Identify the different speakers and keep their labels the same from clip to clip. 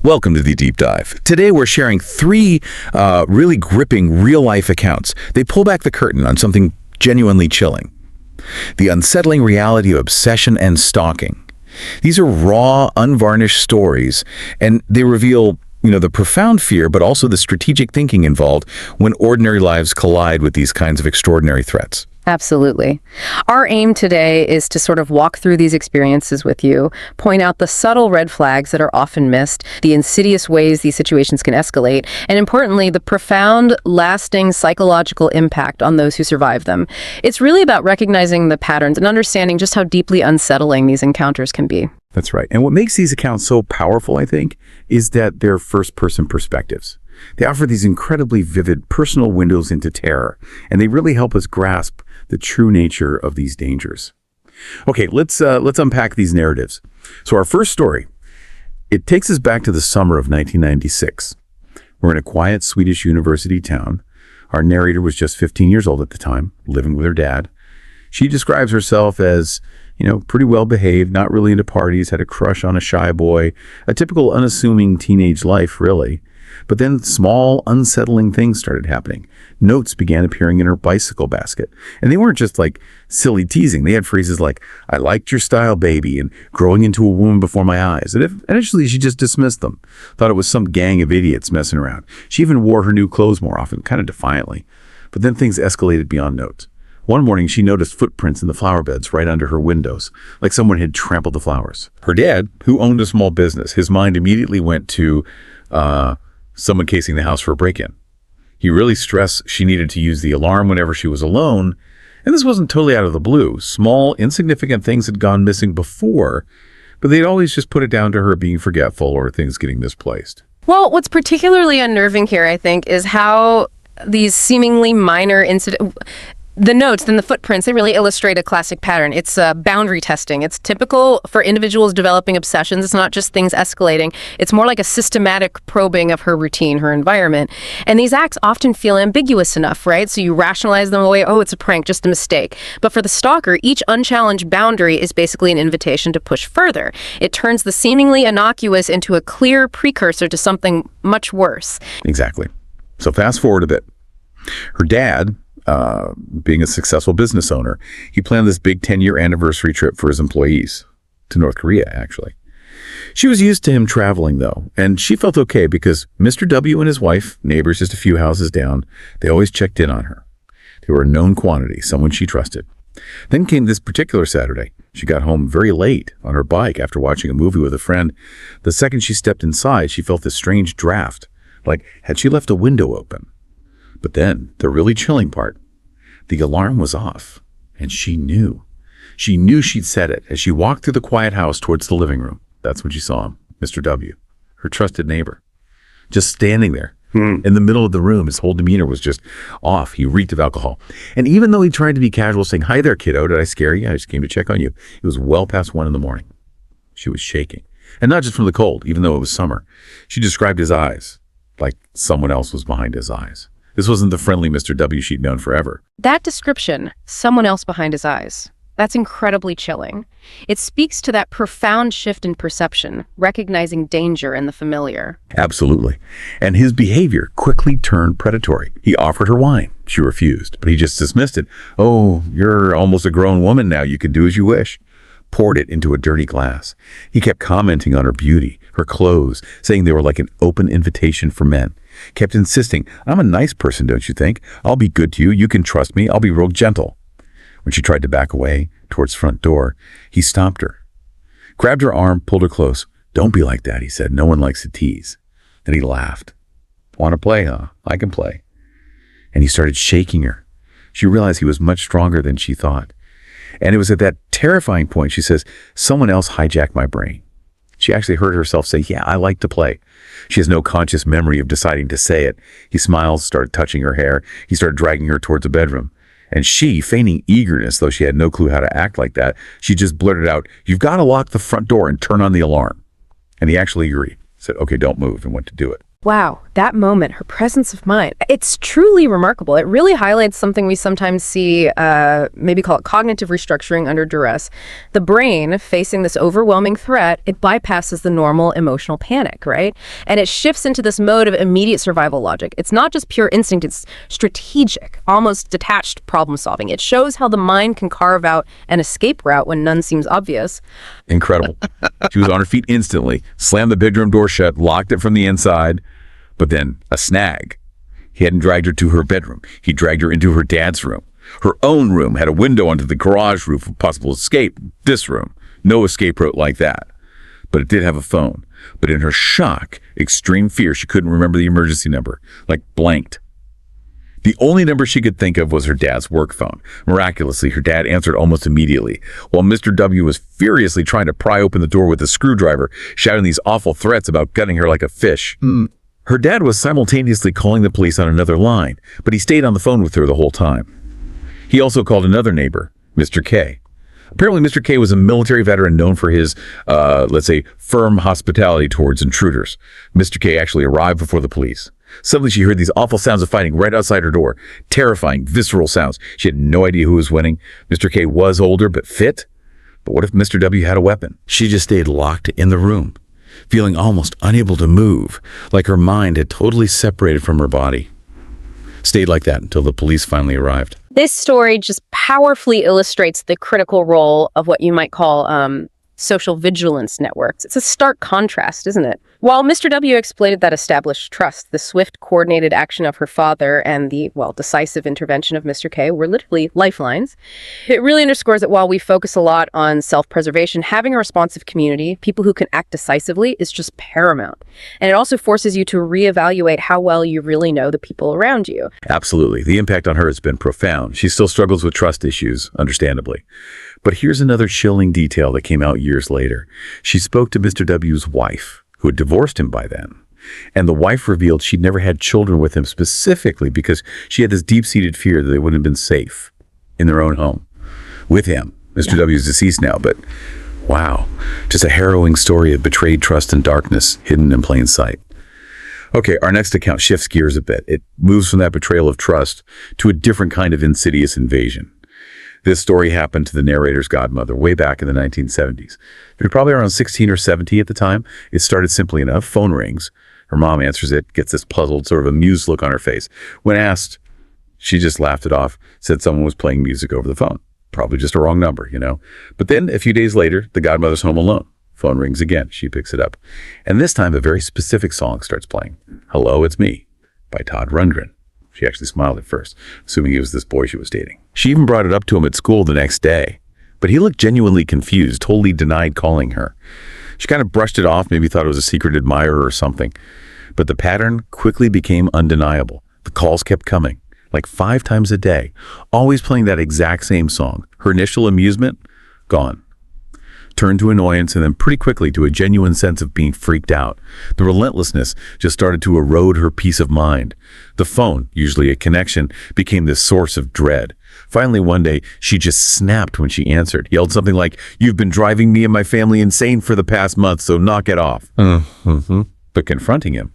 Speaker 1: Welcome to the Deep Dive. Today we're sharing three really gripping real-life accounts. They pull back the curtain on something genuinely chilling. The unsettling reality of obsession and stalking. These are raw, unvarnished stories, and they reveal, the profound fear, but also the strategic thinking involved when ordinary lives collide with these kinds of extraordinary threats.
Speaker 2: Absolutely. Our aim today is to sort of walk through these experiences with you, point out the subtle red flags that are often missed, the insidious ways these situations can escalate, and importantly, the profound, lasting psychological impact on those who survive them. It's really about recognizing the patterns and understanding just how deeply unsettling these encounters can be.
Speaker 1: That's right. And what makes these accounts so powerful, I think, is that they're first-person perspectives. They offer these incredibly vivid personal windows into terror, and they really help us grasp the true nature of these dangers. Okay, let's unpack these narratives. So our first story, it takes us back to the summer of 1996. We're in a quiet Swedish university town. Our narrator was just 15 years old at the time, living with her dad. She describes herself as, pretty well behaved, not really into parties, had a crush on a shy boy, a typical unassuming teenage life, really. But then small, unsettling things started happening. Notes began appearing in her bicycle basket. And they weren't just like silly teasing. They had phrases like, "I liked your style, baby," and "growing into a womb before my eyes." And initially, she just dismissed them, thought it was some gang of idiots messing around. She even wore her new clothes more often, kind of defiantly. But then things escalated beyond notes. One morning, she noticed footprints in the flower beds right under her windows, like someone had trampled the flowers. Her dad, who owned a small business, his mind immediately went to someone casing the house for a break-in. He really stressed she needed to use the alarm whenever she was alone, and this wasn't totally out of the blue. Small, insignificant things had gone missing before, but they'd always just put it down to her being forgetful or things getting misplaced.
Speaker 2: Well, what's particularly unnerving here, I think, is how these seemingly minor incidents, the notes, then the footprints, they really illustrate a classic pattern. It's boundary testing. It's typical for individuals developing obsessions. It's not just things escalating. It's more like a systematic probing of her routine, her environment. And these acts often feel ambiguous enough, right? So you rationalize them away. Oh, it's a prank, just a mistake. But for the stalker, each unchallenged boundary is basically an invitation to push further. It turns the seemingly innocuous into a clear precursor to something much worse.
Speaker 1: Exactly. So fast forward a bit. Her dad, being a successful business owner, he planned this big 10-year anniversary trip for his employees to North Korea, actually. She was used to him traveling, though, and she felt okay because Mr. W and his wife, neighbors just a few houses down, they always checked in on her. They were a known quantity, someone she trusted. Then came this particular Saturday. She got home very late on her bike after watching a movie with a friend. The second she stepped inside, she felt this strange draft, like had she left a window open. But then, the really chilling part, the alarm was off, and she knew. She knew she'd set it as she walked through the quiet house towards the living room. That's when she saw him, Mr. W, her trusted neighbor, just standing there in the middle of the room. His whole demeanor was just off. He reeked of alcohol. And even though he tried to be casual, saying, "Hi there, kiddo, did I scare you? I just came to check on you." It was well past 1 a.m. She was shaking. And not just from the cold, even though it was summer. She described his eyes like someone else was behind his eyes. This wasn't the friendly Mr. W she'd known forever.
Speaker 2: That description, someone else behind his eyes, that's incredibly chilling. It speaks to that profound shift in perception, recognizing danger in the familiar.
Speaker 1: Absolutely. And his behavior quickly turned predatory. He offered her wine. She refused, but he just dismissed it. "Oh, you're almost a grown woman now. You can do as you wish." Poured it into a dirty glass. He kept commenting on her beauty, her clothes, saying they were like an open invitation for men. Kept insisting, "I'm a nice person, don't you think? I'll be good to you. You can trust me. I'll be real gentle." When she tried to back away towards the front door, he stopped her, grabbed her arm, pulled her close. "Don't be like that," he said. "No one likes to tease." Then he laughed. "Want to play, huh? I can play." And he started shaking her. She realized he was much stronger than she thought. And it was at that terrifying point, she says, "Someone else hijacked my brain." She actually heard herself say, "Yeah, I like to play." She has no conscious memory of deciding to say it. He smiled, started touching her hair. He started dragging her towards the bedroom. And she, feigning eagerness, though she had no clue how to act like that, she just blurted out, "You've got to lock the front door and turn on the alarm." And he actually agreed. Said, "Okay, don't move," and went to do it.
Speaker 2: Wow, that moment, her presence of mind, it's truly remarkable. It really highlights something we sometimes see, maybe call it cognitive restructuring under duress. The brain, facing this overwhelming threat, it bypasses the normal emotional panic, right? And it shifts into this mode of immediate survival logic. It's not just pure instinct, it's strategic, almost detached problem solving. It shows how the mind can carve out an escape route when none seems obvious.
Speaker 1: Incredible. She was on her feet instantly, slammed the bedroom door shut, locked it from the inside. But then a snag. He hadn't dragged her to her bedroom. He dragged her into her dad's room. Her own room had a window onto the garage roof of possible escape. This room, no escape route like that. But it did have a phone. But in her shock, extreme fear, she couldn't remember the emergency number, like blanked. The only number she could think of was her dad's work phone. Miraculously, her dad answered almost immediately, while Mr. W was furiously trying to pry open the door with a screwdriver, shouting these awful threats about gutting her like a fish. Her dad was simultaneously calling the police on another line, but he stayed on the phone with her the whole time. He also called another neighbor, Mr. K. Apparently, Mr. K was a military veteran known for his, let's say, firm hospitality towards intruders. Mr. K actually arrived before the police. Suddenly, she heard these awful sounds of fighting right outside her door. Terrifying, visceral sounds. She had no idea who was winning. Mr. K was older, but fit. But what if Mr. W had a weapon? She just stayed locked in the room, feeling almost unable to move, like her mind had totally separated from her body. Stayed like that until the police finally arrived.
Speaker 2: This story just powerfully illustrates the critical role of what you might call social vigilance networks. It's a stark contrast, isn't it? While Mr. W exploited that established trust, the swift, coordinated action of her father and the, decisive intervention of Mr. K were literally lifelines. It really underscores that while we focus a lot on self-preservation, having a responsive community, people who can act decisively, is just paramount. And it also forces you to reevaluate how well you really know the people around you.
Speaker 1: Absolutely. The impact on her has been profound. She still struggles with trust issues, understandably. But here's another chilling detail that came out years later. She spoke to Mr. W's wife, who had divorced him by then. And the wife revealed she'd never had children with him specifically because she had this deep-seated fear that they wouldn't have been safe in their own home with him. Mr. W is deceased now, but wow, just a harrowing story of betrayed trust and darkness hidden in plain sight. Okay, our next account shifts gears a bit. It moves from that betrayal of trust to a different kind of insidious invasion. This story happened to the narrator's godmother way back in the 1970s. She was probably around 16 or 17 at the time. It started simply enough. Phone rings. Her mom answers it, gets this puzzled, sort of amused look on her face. When asked, she just laughed it off, said someone was playing music over the phone. Probably just a wrong number, you know. But then, a few days later, the godmother's home alone. Phone rings again. She picks it up. And this time, a very specific song starts playing. Hello, It's Me by Todd Rundgren. She actually smiled at first, assuming he was this boy she was dating. She even brought it up to him at school the next day. But he looked genuinely confused, totally denied calling her. She kind of brushed it off, maybe thought it was a secret admirer or something. But the pattern quickly became undeniable. The calls kept coming, like 5 times a day, always playing that exact same song. Her initial amusement, gone. Turned to annoyance and then pretty quickly to a genuine sense of being freaked out. The relentlessness just started to erode her peace of mind. The phone, usually a connection, became this source of dread. Finally, one day, she just snapped when she answered, yelled something like, "You've been driving me and my family insane for the past month, so knock it off." But confronting him,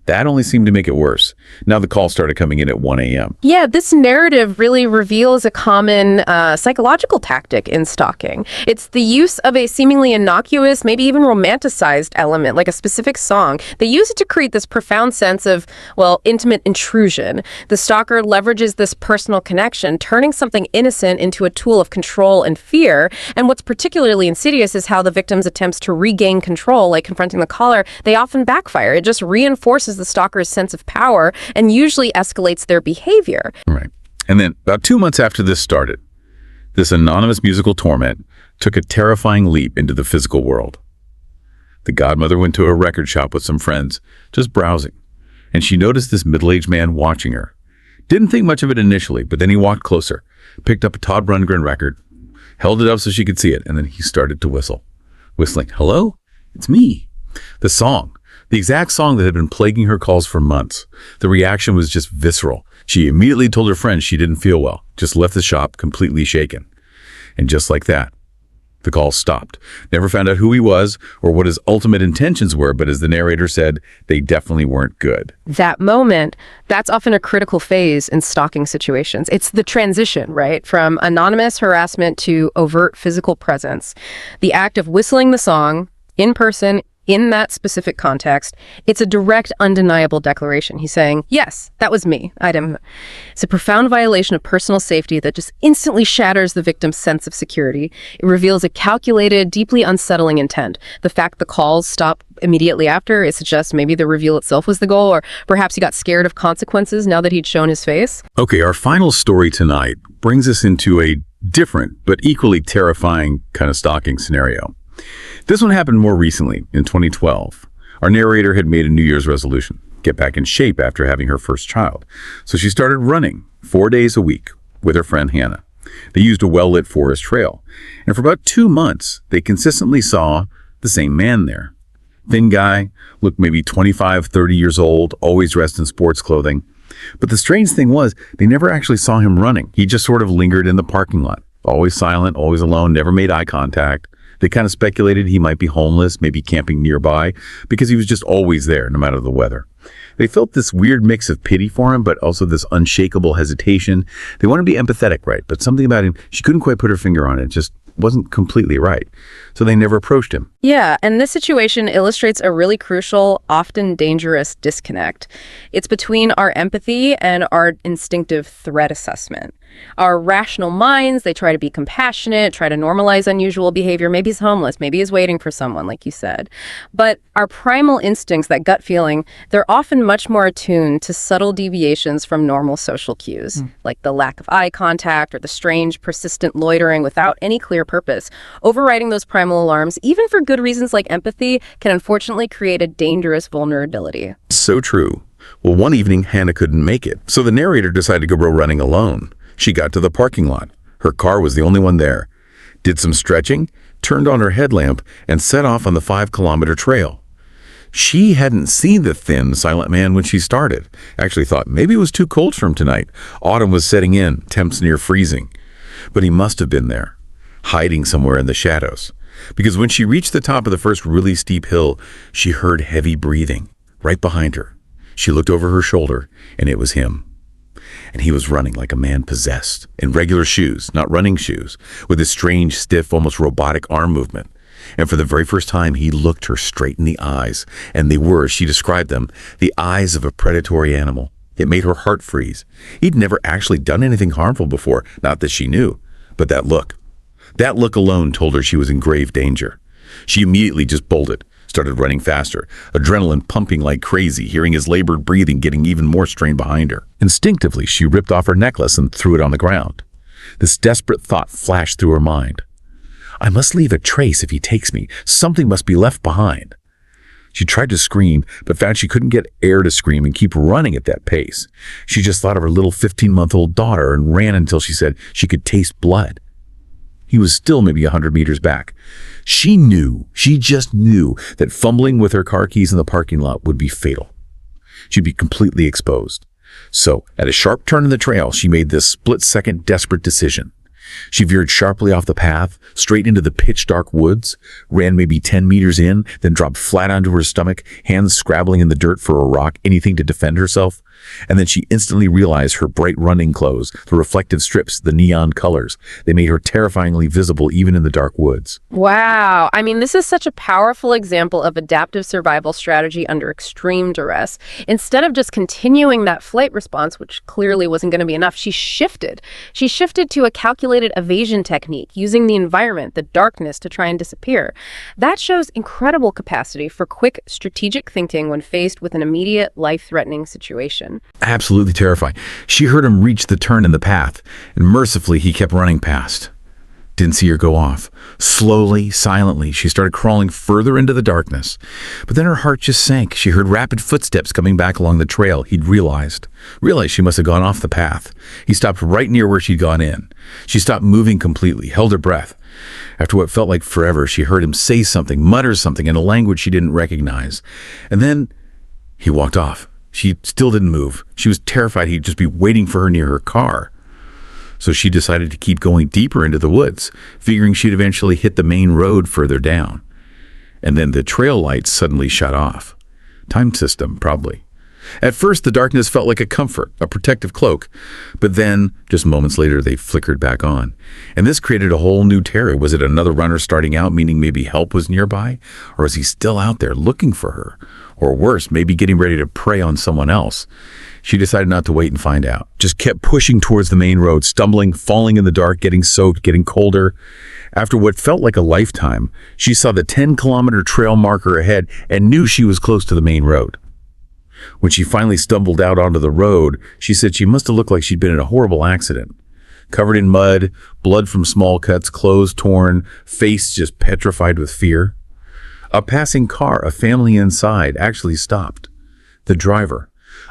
Speaker 1: that only seemed to make it worse. Now the call started coming in at 1 a.m.
Speaker 2: Yeah, this narrative really reveals a common psychological tactic in stalking. It's the use of a seemingly innocuous, maybe even romanticized element, like a specific song. They use it to create this profound sense of, intimate intrusion. The stalker leverages this personal connection, turning something innocent into a tool of control and fear. And what's particularly insidious is how the victim's attempts to regain control, like confronting the caller, they often backfire. It just reinforces the stalker's sense of power and usually escalates their behavior.
Speaker 1: Right. And then about 2 months after this started, this anonymous musical torment took a terrifying leap into the physical world. The godmother went to a record shop with some friends, just browsing, and she noticed this middle-aged man watching her. Didn't think much of it initially, but then he walked closer, picked up a Todd Rundgren record, held it up so she could see it, and then he started to whistle. Whistling, "Hello, it's me." The song. The exact song that had been plaguing her calls for months. The reaction was just visceral. She immediately told her friends she didn't feel well, just left the shop completely shaken. And just like that, The call stopped. Never found out who he was or what his ultimate intentions were, but as the narrator said, they definitely weren't good.
Speaker 2: That moment, that's often a critical phase in stalking situations. It's the transition, right, from anonymous harassment to overt physical presence. The act of whistling the song in person, in that specific context, it's a direct, undeniable declaration. He's saying, yes, that was me. It's a profound violation of personal safety that just instantly shatters the victim's sense of security. It reveals a calculated, deeply unsettling intent. The fact the calls stop immediately after, it suggests maybe the reveal itself was the goal, or perhaps he got scared of consequences now that he'd shown his face.
Speaker 1: Okay, our final story tonight brings us into a different but equally terrifying kind of stalking scenario. This one happened more recently, in 2012. Our narrator had made a New Year's resolution, get back in shape after having her first child. So she started running 4 days a week with her friend Hannah. They used a well-lit forest trail. And for about 2 months, they consistently saw the same man there. Thin guy, looked maybe 25, 30 years old, always dressed in sports clothing. But the strange thing was, they never actually saw him running. He just sort of lingered in the parking lot, always silent, always alone, never made eye contact. They kind of speculated he might be homeless, maybe camping nearby, because he was just always there, no matter the weather. They felt this weird mix of pity for him, but also this unshakable hesitation. They wanted to be empathetic, right? But something about him, she couldn't quite put her finger on it. It just wasn't completely right. So they never approached him.
Speaker 2: Yeah, and this situation illustrates a really crucial, often dangerous disconnect. It's between our empathy and our instinctive threat assessment. Our rational minds, they try to be compassionate, try to normalize unusual behavior. Maybe he's homeless, maybe he's waiting for someone, like you said. But our primal instincts, that gut feeling, they're often much more attuned to subtle deviations from normal social cues, like the lack of eye contact or the strange, persistent loitering without any clear purpose. Overriding those primal alarms, even for good reasons like empathy, can unfortunately create a dangerous vulnerability.
Speaker 1: So true. Well, one evening, Hannah couldn't make it, so the narrator decided to go running alone. She got to the parking lot. Her car was the only one there. Did some stretching, turned on her headlamp, and set off on the 5-kilometer trail. She hadn't seen the thin, silent man when she started. Actually thought maybe it was too cold for him tonight. Autumn was setting in, temps near freezing. But he must have been there, hiding somewhere in the shadows. Because when she reached the top of the first really steep hill, she heard heavy breathing right behind her. She looked over her shoulder, and it was him. And he was running like a man possessed, in regular shoes, not running shoes, with his strange, stiff, almost robotic arm movement. And for the very first time, he looked her straight in the eyes, and they were, as she described them, the eyes of a predatory animal. It made her heart freeze. He'd never actually done anything harmful before, not that she knew, but that look alone told her she was in grave danger. She immediately just bolted, started running faster, adrenaline pumping like crazy, hearing his labored breathing getting even more strained behind her. Instinctively, she ripped off her necklace and threw it on the ground. This desperate thought flashed through her mind. I must leave a trace if he takes me. Something must be left behind. She tried to scream, but found she couldn't get air to scream and keep running at that pace. She just thought of her little 15-month-old daughter and ran until she said she could taste blood. He was still maybe 100 meters back. She just knew that fumbling with her car keys in the parking lot would be fatal. She'd be completely exposed. So, at a sharp turn in the trail, she made this split-second desperate decision. She veered sharply off the path, straight into the pitch-dark woods, ran maybe 10 meters in, then dropped flat onto her stomach, hands scrabbling in the dirt for a rock, anything to defend herself. And then she instantly realized her bright running clothes, the reflective strips, the neon colors. They made her terrifyingly visible even in the dark woods.
Speaker 2: Wow. I mean, this is such a powerful example of adaptive survival strategy under extreme duress. Instead of just continuing that flight response, which clearly wasn't going to be enough, she shifted. She shifted to a calculated evasion technique, using the environment, the darkness, to try and disappear. That shows incredible capacity for quick, strategic thinking when faced with an immediate, life-threatening situation.
Speaker 1: Absolutely terrifying. She heard him reach the turn in the path, and mercifully he kept running past. Didn't see her go off. Slowly, silently, she started crawling further into the darkness. But then her heart just sank. She heard rapid footsteps coming back along the trail. He'd realized she must have gone off the path. He stopped right near where she'd gone in. She stopped moving completely, held her breath. After what felt like forever, she heard him say something, mutter something in a language she didn't recognize. And then he walked off. She still didn't move. She was terrified he'd just be waiting for her near her car. So she decided to keep going deeper into the woods, figuring she'd eventually hit the main road further down. And then the trail lights suddenly shut off. Time system, probably. At first, the darkness felt like a comfort, a protective cloak. But then, just moments later, they flickered back on. And this created a whole new terror. Was it another runner starting out, meaning maybe help was nearby? Or is he still out there looking for her? Or worse, maybe getting ready to prey on someone else? She decided not to wait and find out. Just kept pushing towards the main road, stumbling, falling in the dark, getting soaked, getting colder. After what felt like a lifetime, she saw the 10-kilometer trail marker ahead and knew she was close to the main road. When she finally stumbled out onto the road, she said she must have looked like she'd been in a horrible accident. Covered in mud, blood from small cuts, clothes torn, face just petrified with fear. A passing car, a family inside, actually stopped. The driver,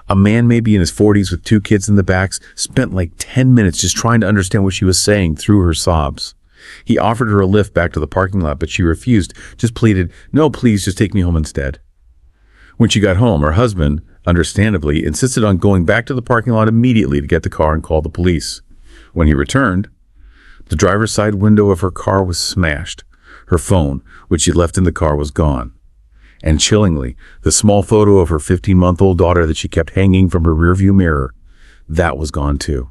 Speaker 1: a man maybe in his 40s with 2 kids in the back, spent like 10 minutes just trying to understand what she was saying through her sobs. He offered her a lift back to the parking lot, but she refused, just pleaded, "No, please, just take me home instead." When she got home, her husband, understandably, insisted on going back to the parking lot immediately to get the car and call the police. When he returned, the driver's side window of her car was smashed. Her phone, which she left in the car, was gone. And chillingly, the small photo of her 15-month-old daughter that she kept hanging from her rearview mirror, that was gone too.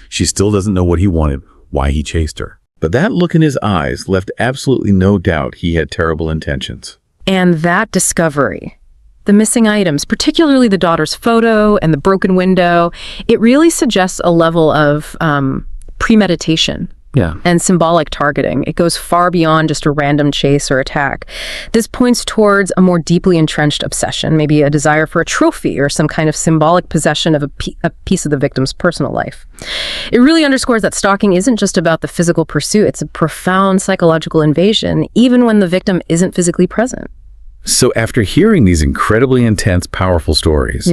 Speaker 1: She still doesn't know what he wanted, why he chased her. But that look in his eyes left absolutely no doubt he had terrible intentions.
Speaker 2: And that discovery, the missing items, particularly the daughter's photo and the broken window, it really suggests a level of premeditation. And symbolic targeting. It goes far beyond just a random chase or attack. This points towards a more deeply entrenched obsession, maybe a desire for a trophy or some kind of symbolic possession of a piece of the victim's personal life. It really underscores that stalking isn't just about the physical pursuit. It's a profound psychological invasion, even when the victim isn't physically present.
Speaker 1: So after hearing these incredibly intense, powerful stories,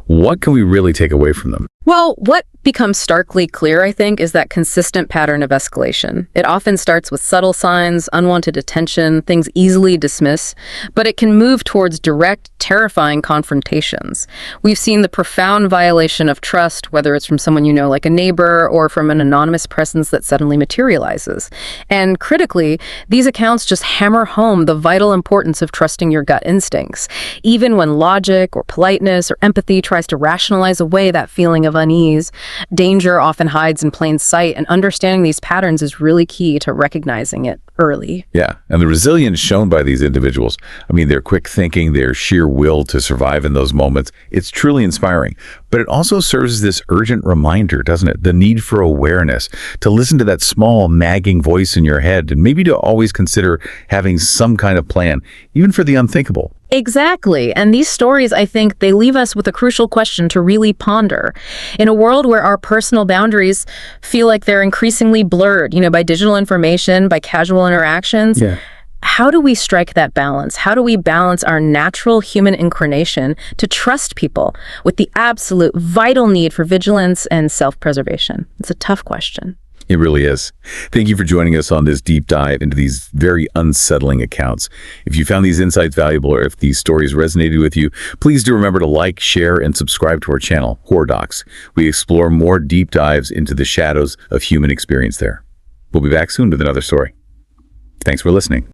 Speaker 1: what can we really take away from them?
Speaker 2: Well, what becomes starkly clear, I think, is that consistent pattern of escalation. It often starts with subtle signs, unwanted attention, things easily dismissed, but it can move towards direct, terrifying confrontations. We've seen the profound violation of trust, whether it's from someone you know, like a neighbor, or from an anonymous presence that suddenly materializes. And critically, these accounts just hammer home the vital importance of trusting your gut instincts, even when logic or politeness or empathy tries to rationalize away that feeling of unease. Danger often hides in plain sight, and understanding these patterns is really key to recognizing it early.
Speaker 1: Yeah, and the resilience shown by these individuals, I mean, their quick thinking, their sheer will to survive in those moments, it's truly inspiring. But it also serves as this urgent reminder, doesn't it? The need for awareness, to listen to that small nagging voice in your head, and maybe to always consider having some kind of plan, even for the unthinkable.
Speaker 2: Exactly. And these stories, I think, they leave us with a crucial question to really ponder. In a world where our personal boundaries feel like they're increasingly blurred, by digital information, by casual interactions, how do we strike that balance? How do we balance our natural human inclination to trust people with the absolute vital need for vigilance and self-preservation? It's a tough question.
Speaker 1: It really is. Thank you for joining us on this deep dive into these very unsettling accounts. If you found these insights valuable, or if these stories resonated with you, please do remember to like, share, and subscribe to our channel, Docx. We explore more deep dives into the shadows of human experience there. We'll be back soon with another story. Thanks for listening.